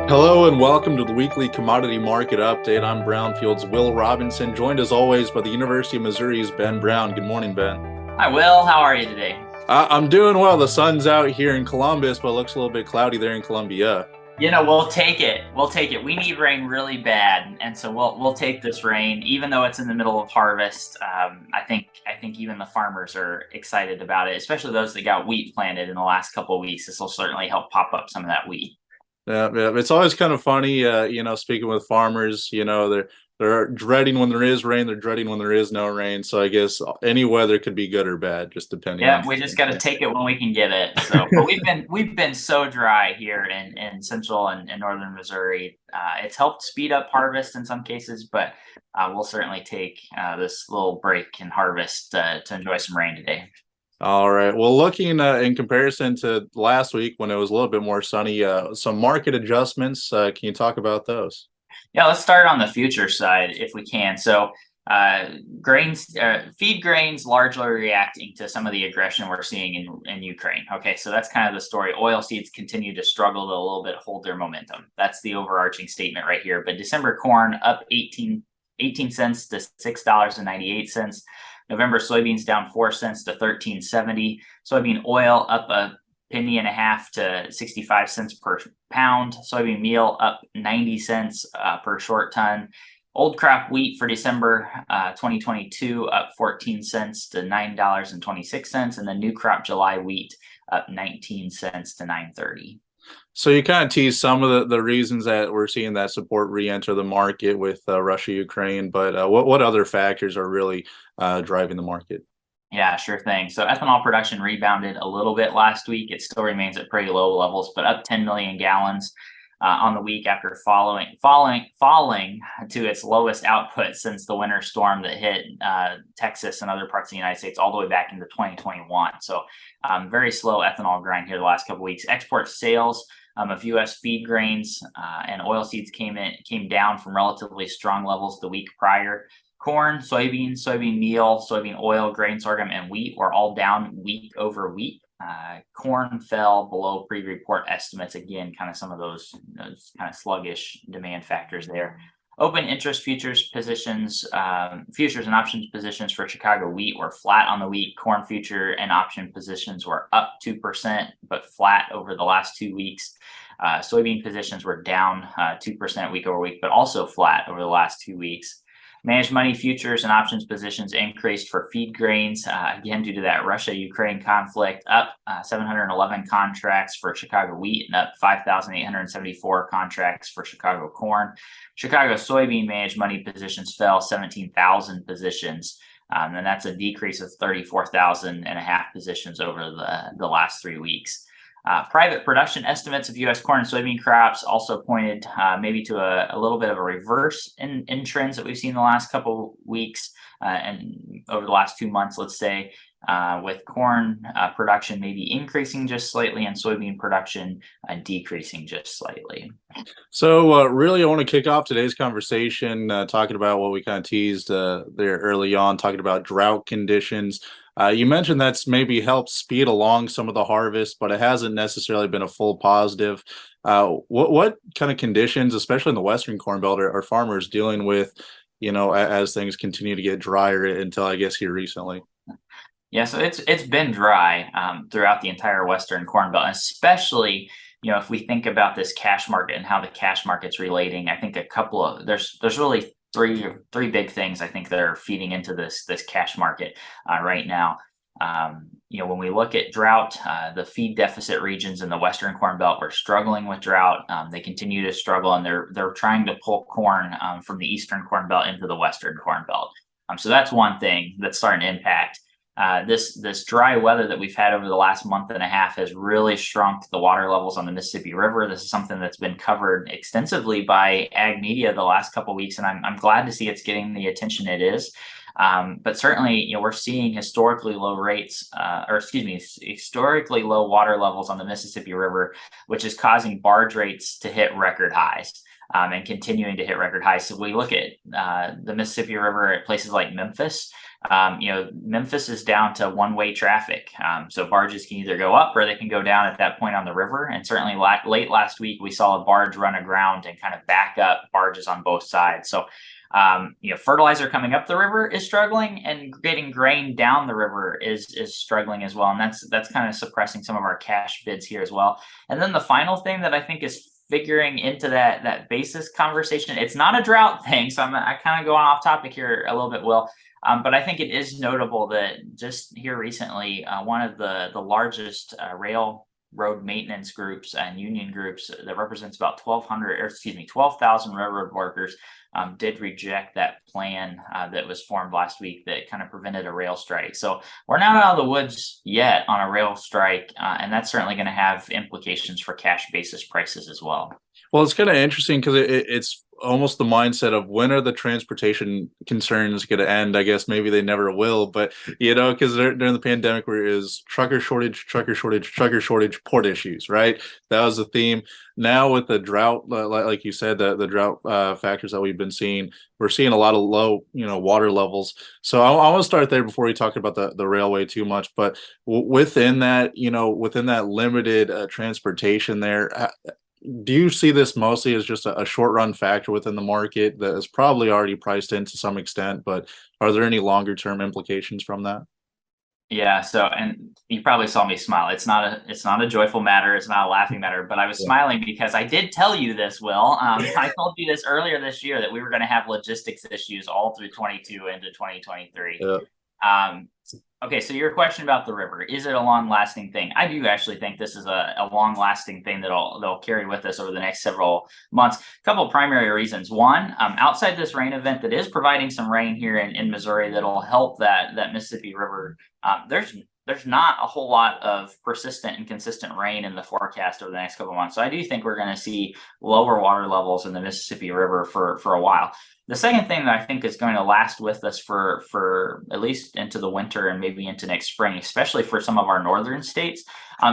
Hello and welcome to the weekly commodity market update. I'm Brownfield's Will Robinson, joined as always by the University of Missouri's Ben Brown. Good morning, Ben. Hi, Will. How are you today? I'm doing well. The sun's out here in Columbus, but it looks a little bit cloudy there in Columbia. We'll take it. We'll take it. We need rain really bad, and so we'll take this rain, even though it's in the middle of harvest. I think even the farmers are excited about it, especially those that got wheat planted in the last couple of weeks. This will certainly help pop up some of that wheat. Yeah, it's always kind of funny, speaking with farmers, they're dreading when there is rain, they're dreading when there is no rain. So I guess any weather could be good or bad, just depending Yeah, on. we just got to take it when we can get it. So, but we've been so dry here in central and northern Missouri. It's helped speed up harvest in some cases, but we'll certainly take this little break in harvest to enjoy some rain today. All right. Well, looking in comparison to last week when it was a little bit more sunny, some market adjustments. Can you talk about those? Yeah, let's start on the future side if we can. So, feed grains largely reacting to some of the aggression we're seeing in Ukraine. Okay, so that's kind of the story. Oilseeds continue to struggle to a little bit hold their momentum. That's the overarching statement right here. But December corn up 18 cents to $6.98. November soybeans down 4 cents to 13.70. Soybean oil up a penny and a half to 65 cents per pound. Soybean meal up 90 cents per short ton. Old crop wheat for December 2022 up 14 cents to $9.26, and the new crop July wheat up 19 cents to 9.30. So you kind of teased some of the reasons that we're seeing that support re-enter the market with Russia, Ukraine, but what other factors are really driving the market? Yeah, sure thing. So ethanol production rebounded a little bit last week. It still remains at pretty low levels, but up 10 million gallons on the week after falling to its lowest output since the winter storm that hit Texas and other parts of the United States all the way back into 2021. So very slow ethanol grind here the last couple of weeks. Export sales of U.S. feed grains and oilseeds came down from relatively strong levels the week prior. Corn, soybeans, soybean meal, soybean oil, grain sorghum, and wheat were all down week over week. Corn fell below pre-report estimates. Again, kind of some of those kind of sluggish demand factors there. Open interest futures positions, futures and options positions for Chicago wheat were flat on the week. Corn future and option positions were up 2%, but flat over the last 2 weeks. Soybean positions were down 2% week over week, but also flat over the last 2 weeks. Managed money futures and options positions increased for feed grains, again, due to that Russia-Ukraine conflict, up 711 contracts for Chicago wheat and up 5,874 contracts for Chicago corn. Chicago soybean managed money positions fell 17,000 positions, and that's a decrease of 34,000 and a half positions over the last 3 weeks. Private production estimates of U.S. corn and soybean crops also pointed maybe to a little bit of a reverse in trends that we've seen the last couple weeks and over the last 2 months, let's say, with corn production maybe increasing just slightly and soybean production decreasing just slightly. So really, I want to kick off today's conversation talking about what we kind of teased there early on, talking about drought conditions. You mentioned that's maybe helped speed along some of the harvest, but it hasn't necessarily been a full positive. What kind of conditions, especially in the Western Corn Belt, are farmers dealing with, as things continue to get drier until I guess here recently? Yeah, so it's been dry throughout the entire Western Corn Belt, and especially if we think about this cash market and how the cash market's relating. I think there's really three big things I think that are feeding into this cash market right now. When we look at drought, the feed deficit regions in the Western Corn Belt were struggling with drought. They continue to struggle, and they're trying to pull corn from the Eastern Corn Belt into the Western Corn Belt. So that's one thing that's starting to impact. This dry weather that we've had over the last month and a half has really shrunk the water levels on the Mississippi River. This is something that's been covered extensively by ag media the last couple of weeks, and I'm glad to see it's getting the attention it is. But certainly, we're seeing historically low water levels on the Mississippi River, which is causing barge rates to hit record highs. And continuing to hit record highs. So we look at the Mississippi River at places like Memphis. Memphis is down to one-way traffic. So barges can either go up or they can go down at that point on the river. And certainly late last week, we saw a barge run aground and kind of back up barges on both sides. So, fertilizer coming up the river is struggling, and getting grain down the river is struggling as well. And that's kind of suppressing some of our cash bids here as well. And then the final thing that I think is figuring into that basis conversation, it's not a drought thing. So I kind of going off topic here a little bit, Will. But I think it is notable that just here recently, one of the largest railroad maintenance groups and union groups that represents about 12,000 railroad workers did reject that plan that was formed last week that kind of prevented a rail strike. So we're not out of the woods yet on a rail strike, and that's certainly going to have implications for cash basis prices as well. Well, it's kind of interesting because it's almost the mindset of when are the transportation concerns going to end? I guess maybe they never will, but because during the pandemic, where it was trucker shortage, port issues, right? That was the theme. Now with the drought, like you said, the drought factors that we've been seeing, we're seeing a lot of low, water levels. So I want to start there before we talk about the railway too much. But within that, within that limited transportation there, do you see this mostly as just a short run factor within the market that is probably already priced in to some extent, but are there any longer term implications from that? Yeah. So, and you probably saw me smile. It's not a joyful matter. It's not a laughing matter, but I was smiling because I did tell you this, Will. I told you this earlier this year that we were going to have logistics issues all through 22 into 2023. Yeah. Okay, so your question about the river, is it a long-lasting thing? I do actually think this is a long-lasting thing they'll carry with us over the next several months. A couple of primary reasons. One, outside this rain event that is providing some rain here in Missouri that'll help that Mississippi River, there's not a whole lot of persistent and consistent rain in the forecast over the next couple of months. So I do think we're going to see lower water levels in the Mississippi River for a while. The second thing that I think is going to last with us for at least into the winter and maybe into next spring, especially for some of our northern states,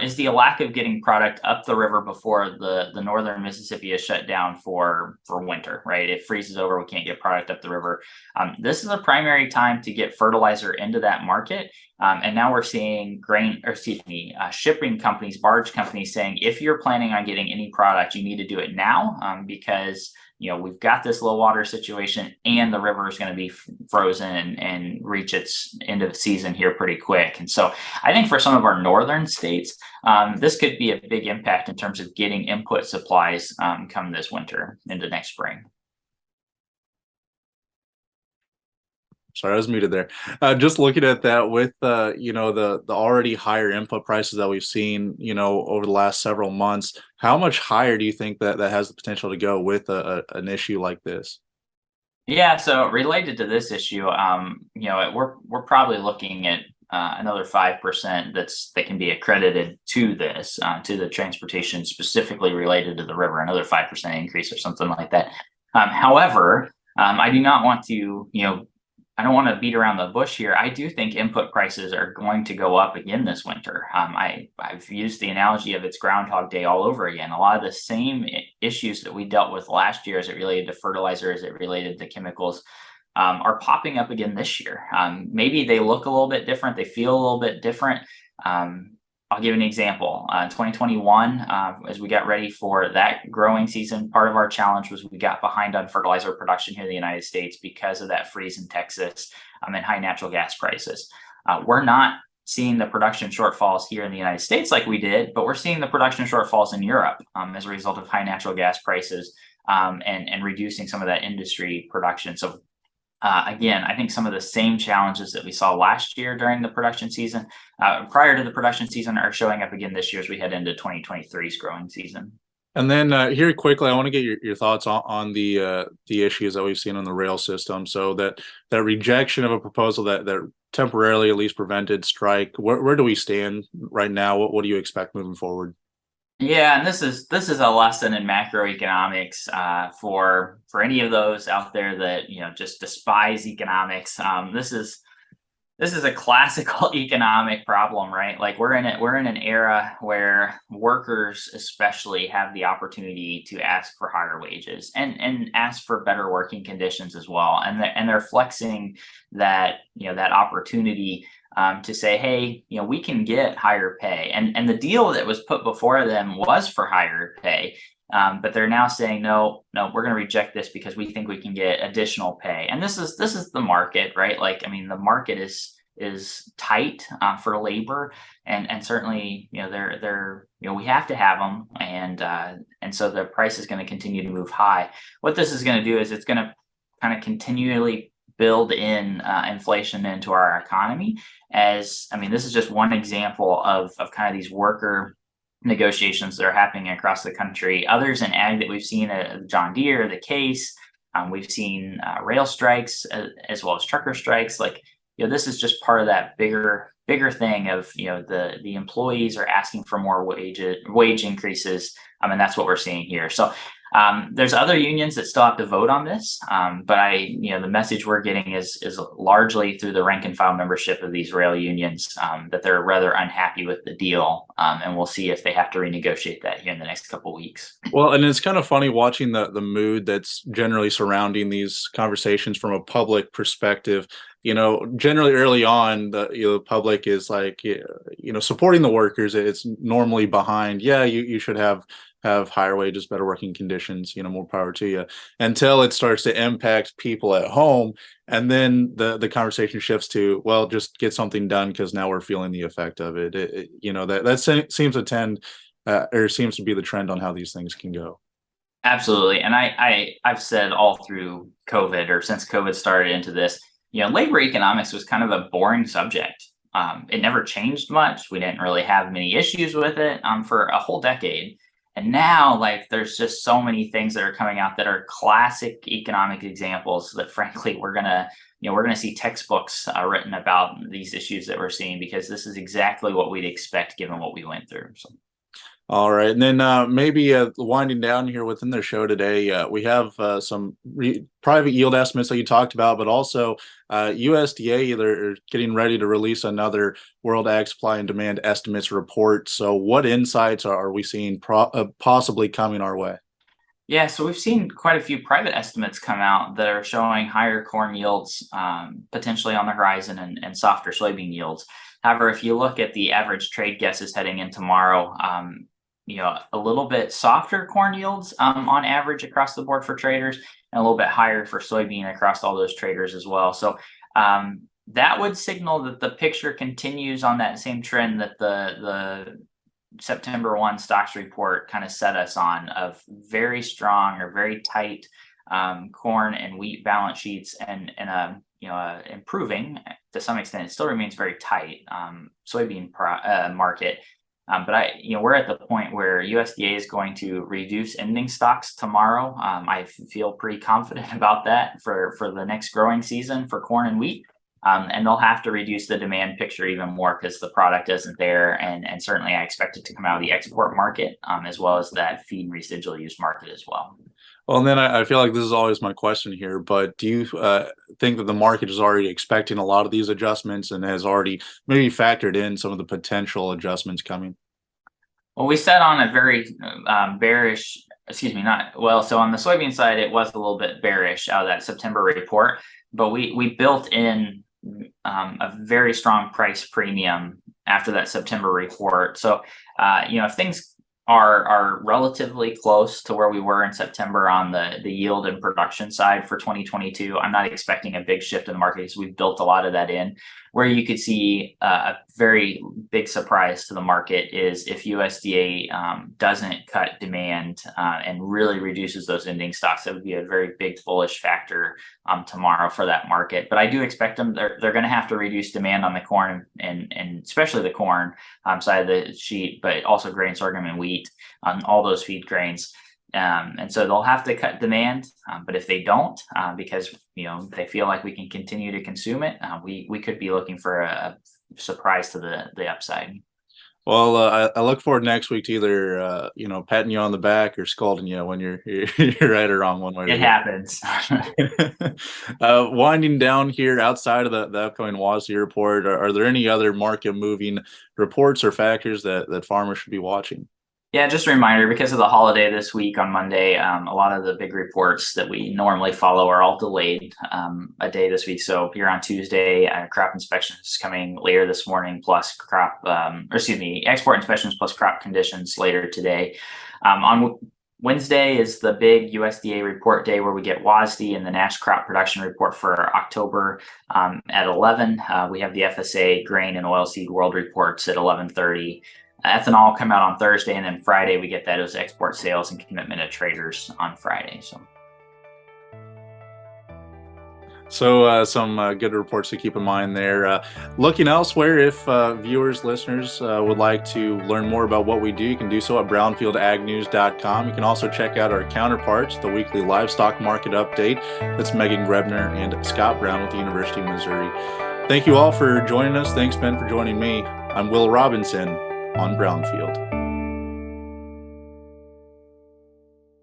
is the lack of getting product up the river before the northern Mississippi is shut down for winter, right? It freezes over, we can't get product up the river. This is a primary time to get fertilizer into that market. And now we're seeing shipping companies, barge companies saying, if you're planning on getting any product, you need to do it now because we've got this low water situation and the river is going to be frozen and reach its end of the season here pretty quick. And so I think for some of our northern states, this could be a big impact in terms of getting input supplies come this winter into next spring. Sorry, I was muted there. Just looking at that with the already higher input prices that we've seen, over the last several months, how much higher do you think that has the potential to go with an issue like this? Yeah, so related to this issue, we're probably looking at another 5% that can be accredited to this, to the transportation specifically related to the river, another 5% increase or something like that. However, I do not want to, I don't want to beat around the bush here. I do think input prices are going to go up again this winter. I've used the analogy of it's Groundhog Day all over again. A lot of the same issues that we dealt with last year as it related to fertilizer, as it related to chemicals, are popping up again this year. Maybe they look a little bit different. They feel a little bit different. I'll give an example. 2021, as we got ready for that growing season, part of our challenge was we got behind on fertilizer production here in the United States because of that freeze in Texas and high natural gas prices. We're not seeing the production shortfalls here in the United States like we did, but we're seeing the production shortfalls in Europe as a result of high natural gas prices and reducing some of that industry production. So again, I think some of the same challenges that we saw last year during the production season, prior to the production season, are showing up again this year as we head into 2023's growing season. And then here quickly, I want to get your thoughts on the issues that we've seen on the rail system. So that rejection of a proposal that temporarily at least prevented strike. Where do we stand right now? What do you expect moving forward? Yeah, and this is a lesson in macroeconomics for any of those out there that just despise economics. This is This is a classical economic problem, right? Like we're in an era where workers especially have the opportunity to ask for higher wages and ask for better working conditions as well. And they're flexing that, that opportunity to say, hey, we can get higher pay. And the deal that was put before them was for higher pay. But they're now saying, no, we're going to reject this because we think we can get additional pay. And this is the market, right? Like, I mean, the market is tight for labor, and certainly, they're we have to have them, and so the price is going to continue to move high. What this is going to do is it's going to kind of continually build in inflation into our economy. As I mean, this is just one example of kind of these worker negotiations that are happening across the country. Others in ag that we've seen, John Deere, the case, we've seen rail strikes as well as trucker strikes. Like, this is just part of that bigger thing of, the employees are asking for more wage increases. And that's what we're seeing here. So there's other unions that still have to vote on this, but the message we're getting is largely through the rank and file membership of these rail unions, that they're rather unhappy with the deal, and we'll see if they have to renegotiate that here in the next couple of weeks. Well, and it's kind of funny watching the mood that's generally surrounding these conversations from a public perspective. Generally early on, the public is like, supporting the workers. It's normally behind, yeah, you should have higher wages, better working conditions, more power to you, until it starts to impact people at home. And then the conversation shifts to, well, just get something done because now we're feeling the effect of it. That seems to tend or seems to be the trend on how these things can go. Absolutely. And I've said all through COVID, or since COVID started into this, labor economics was kind of a boring subject. It never changed much. We didn't really have many issues with it for a whole decade. And now, like, there's just so many things that are coming out that are classic economic examples that, frankly, we're gonna see textbooks written about these issues that we're seeing, because this is exactly what we'd expect given what we went through. So. All right, and then maybe winding down here within the show today, we have some private yield estimates that you talked about, but also USDA, they're getting ready to release another World Ag Supply and Demand Estimates report. So what insights are we seeing possibly coming our way? Yeah, so we've seen quite a few private estimates come out that are showing higher corn yields potentially on the horizon, and softer soybean yields. However, if you look at the average trade guesses heading in tomorrow, a little bit softer corn yields on average across the board for traders, and a little bit higher for soybean across all those traders as well. So that would signal that the picture continues on that same trend that the September 1 stocks report kind of set us on, of very strong or very tight corn and wheat balance sheets, and improving to some extent. It still remains very tight soybean market. But we're at the point where USDA is going to reduce ending stocks tomorrow. I feel pretty confident about that for the next growing season for corn and wheat. And they'll have to reduce the demand picture even more because the product isn't there. And certainly I expect it to come out of the export market, as well as that feed and residual use market as well. Well, and then I feel like this is always my question here, but do you think that the market is already expecting a lot of these adjustments and has already maybe factored in some of the potential adjustments coming? Well, we set on a very bearish, so on the soybean side, it was a little bit bearish out of that September report, but we built in a very strong price premium after that September report. So, if things are relatively close to where we were in September on the yield and production side for 2022, I'm not expecting a big shift in the market because we've built a lot of that in. Where you could see a very big surprise to the market is if USDA doesn't cut demand and really reduces those ending stocks. That would be a very big bullish factor tomorrow for that market. But I do expect them, they're going to have to reduce demand on the corn and especially the corn side of the sheet, but also grain, sorghum, and wheat on all those feed grains. And so they'll have to cut demand, but if they don't, because they feel like we can continue to consume it, we could be looking for a surprise to the upside. Well, I look forward next week to either patting you on the back or scolding you when you're right or wrong one way or It the happens. other. Winding down here, outside of the upcoming WASDE report, are there any other market moving reports or factors that farmers should be watching? Yeah, just a reminder, because of the holiday this week on Monday, a lot of the big reports that we normally follow are all delayed a day this week. So here on Tuesday, crop inspections coming later this morning, plus export inspections plus crop conditions later today. On Wednesday is the big USDA report day where we get WASDE and the NASH crop production report for October at 11. We have the FSA grain and oilseed world reports at 11:30. Ethanol come out on Thursday, and then Friday we get those export sales and commitment of traders on Friday. So some good reports to keep in mind there. Looking elsewhere, if viewers, listeners would like to learn more about what we do, you can do so at brownfieldagnews.com. You can also check out our counterparts, the weekly livestock market update. That's Megan Grebner and Scott Brown with the University of Missouri. Thank you all for joining us. Thanks, Ben, for joining me. I'm Will Robinson on Brownfield.